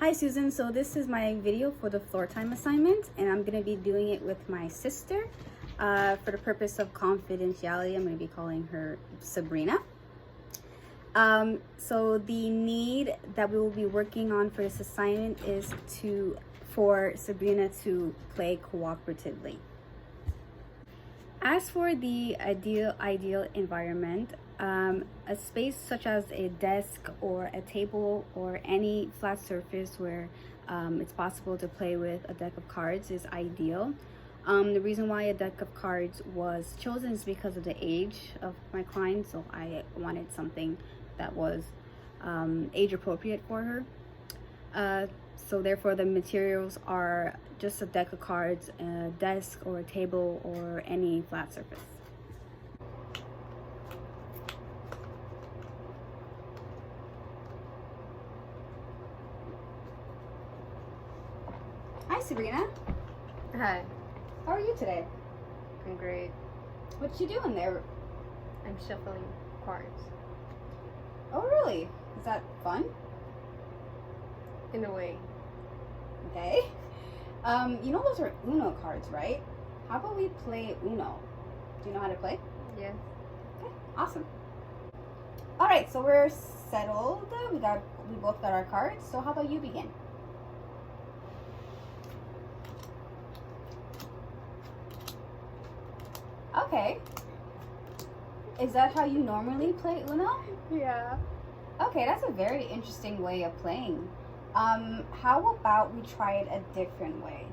Hi Susan, so this is my video for the Floortime assignment and I'm going to be doing it with my sister. For the purpose of confidentiality, I'm going to be calling her Sabrina. So the need that we will be working on for this assignment is for Sabrina to play cooperatively. As for the ideal environment, a space such as a desk or a table or any flat surface where it's possible to play with a deck of cards is ideal. The reason why a deck of cards was chosen is because of the age of my client, so I wanted something that was age appropriate for her. So therefore the materials are just a deck of cards, a desk or a table or any flat surface. Hi Sabrina. Hi, How are you today? I'm great. What you doing there? I'm shuffling cards. Oh really? Is that fun? In a way. Okay. You know those are Uno cards, right? How about we play Uno? Do you know how to play? Yes. Okay, awesome. All right, so we're settled. We both got our cards. So how about you begin? Okay. Is that how you normally play Uno? Yeah. Okay, that's a very interesting way of playing. How about we try it a different way?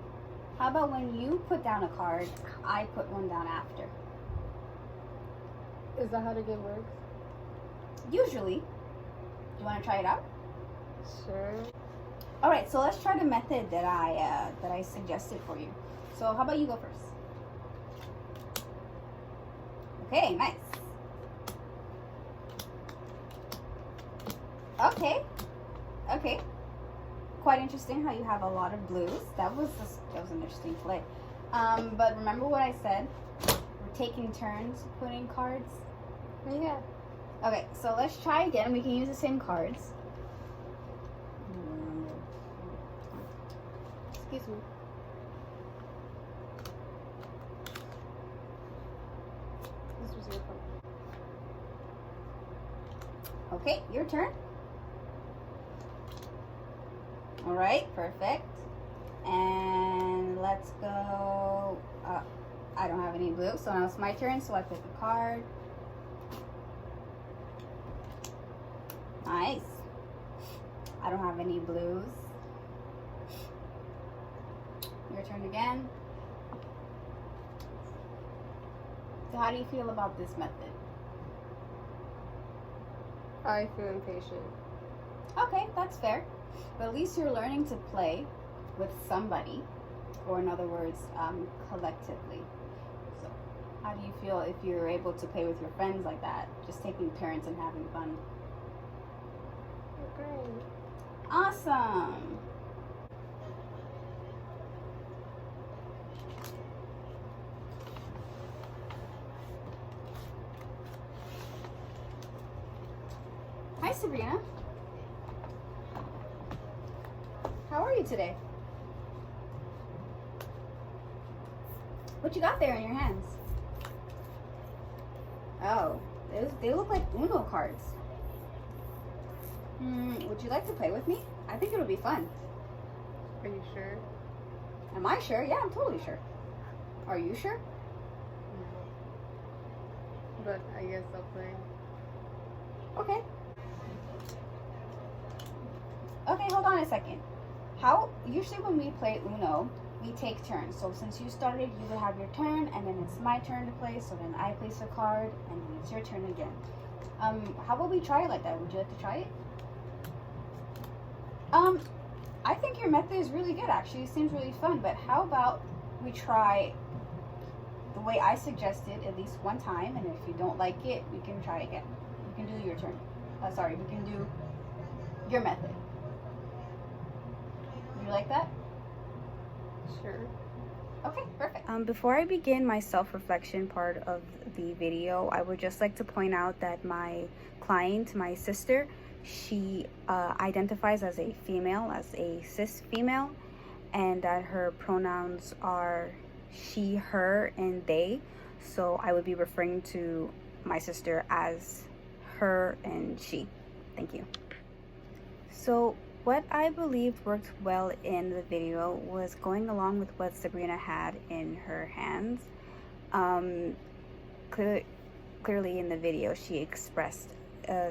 How about when you put down a card, I put one down after? Is that how the game works? Usually. Do you want to try it out? Sure. All right, so let's try the method that I suggested for you. So how about you go first? Okay, nice. Okay. Quite interesting how you have a lot of blues. That was an interesting play. But remember what I said? We're taking turns putting cards. Yeah. Okay, so let's try again. We can use the same cards. Excuse me. This was your phone. Okay, your turn. All right, perfect. And let's go. I don't have any blue, so now it's my turn. So I pick a card. Nice. I don't have any blues. Your turn again. So how do you feel about this method? I feel impatient. Okay, that's fair. But at least you're learning to play with somebody, or in other words, collectively. So how do you feel if you're able to play with your friends like that, just taking turns and having fun? Great. Awesome. Hi Sabrina. How are you today? What you got there in your hands? Oh, they look like Uno cards. Would you like to play with me? I think it'll be fun. Are you sure? Am I sure? Yeah, I'm totally sure. Are you sure? No. But I guess I'll play. Okay. Okay, hold on a second. Usually when we play Uno, we take turns. So since you started, you would have your turn, and then it's my turn to play. So then I place a card, and then it's your turn again. How about we try it like that? Would you like to try it? I think your method is really good. Actually, it seems really fun. But how about we try the way I suggested at least one time, and if you don't like it, we can try again. You can do your turn. We can do your method. You like that? Sure. Okay, perfect. Before I begin my self-reflection part of the video, I would just like to point out that my client, my sister, she identifies as a female, as a cis female, and that her pronouns are she, her, and they. So I would be referring to my sister as her and she. Thank you. So what I believed worked well in the video was going along with what Sabrina had in her hands. Clearly in the video, she expressed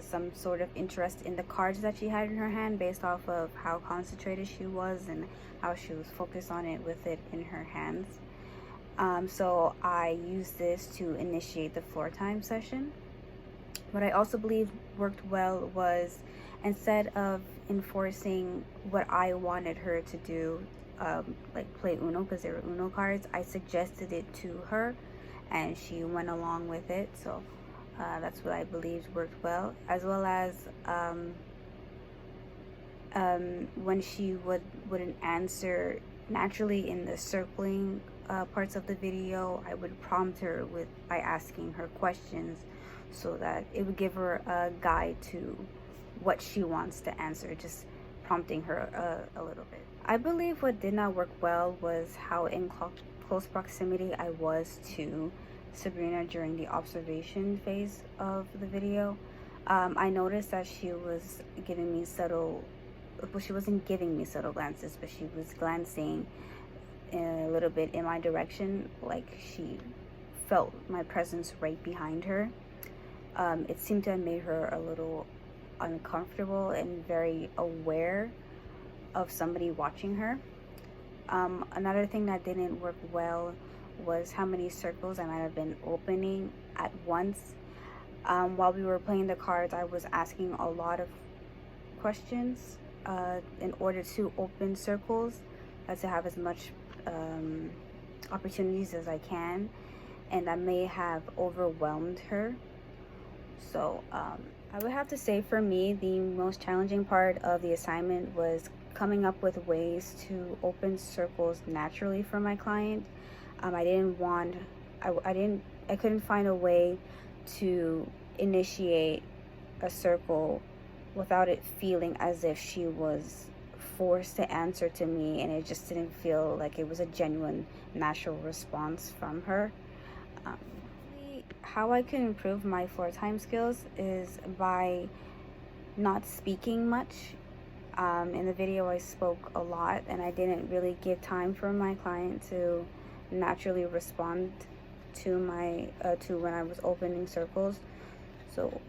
some sort of interest in the cards that she had in her hand based off of how concentrated she was and how she was focused on it with it in her hands. So I used this to initiate the floor time session. What I also believe worked well was, instead of enforcing what I wanted her to do, like play Uno because they were Uno cards, I suggested it to her and she went along with it. So that's what I believed worked well, as well as when she wouldn't answer naturally in the circling parts of the video, I would prompt her by asking her questions so that it would give her a guide to what she wants to answer, just prompting her a little bit. I believe what did not work well was how in close proximity I was to Sabrina during the observation phase of the video. I noticed that she was giving me subtle, well, she wasn't giving me subtle glances, but she was glancing a little bit in my direction, like she felt my presence right behind her. It seemed to have made her a little uncomfortable and very aware of somebody watching her. Another thing that didn't work well was how many circles I might have been opening at once. While we were playing the cards, I was asking a lot of questions in order to open circles, to have as much opportunities as I can, and that may have overwhelmed her. So I would have to say, for me, the most challenging part of the assignment was coming up with ways to open circles naturally for my client. I couldn't find a way to initiate a circle without it feeling as if she was forced to answer to me, and it just didn't feel like it was a genuine natural response from her. How I can improve my floor time skills is by not speaking much. In the video I spoke a lot and I didn't really give time for my client to naturally respond to my to when I was opening circles. So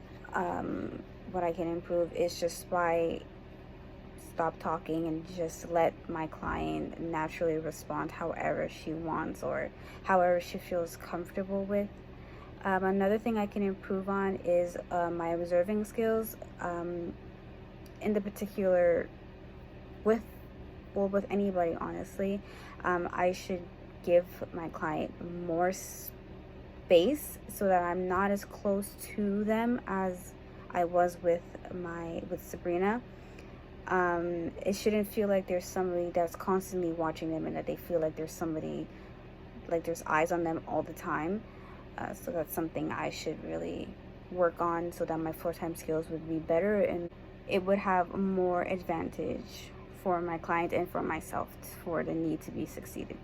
what I can improve is just by stop talking and just let my client naturally respond however she wants or however she feels comfortable with. Another thing I can improve on is my observing skills. In the particular, with anybody, honestly, I should give my client more space so that I'm not as close to them as I was with Sabrina. It shouldn't feel like there's somebody that's constantly watching them and that they feel like there's somebody, like there's eyes on them all the time. So that's something I should really work on so that my floor time skills would be better and it would have more advantage for my client and for myself for the need to be succeeding.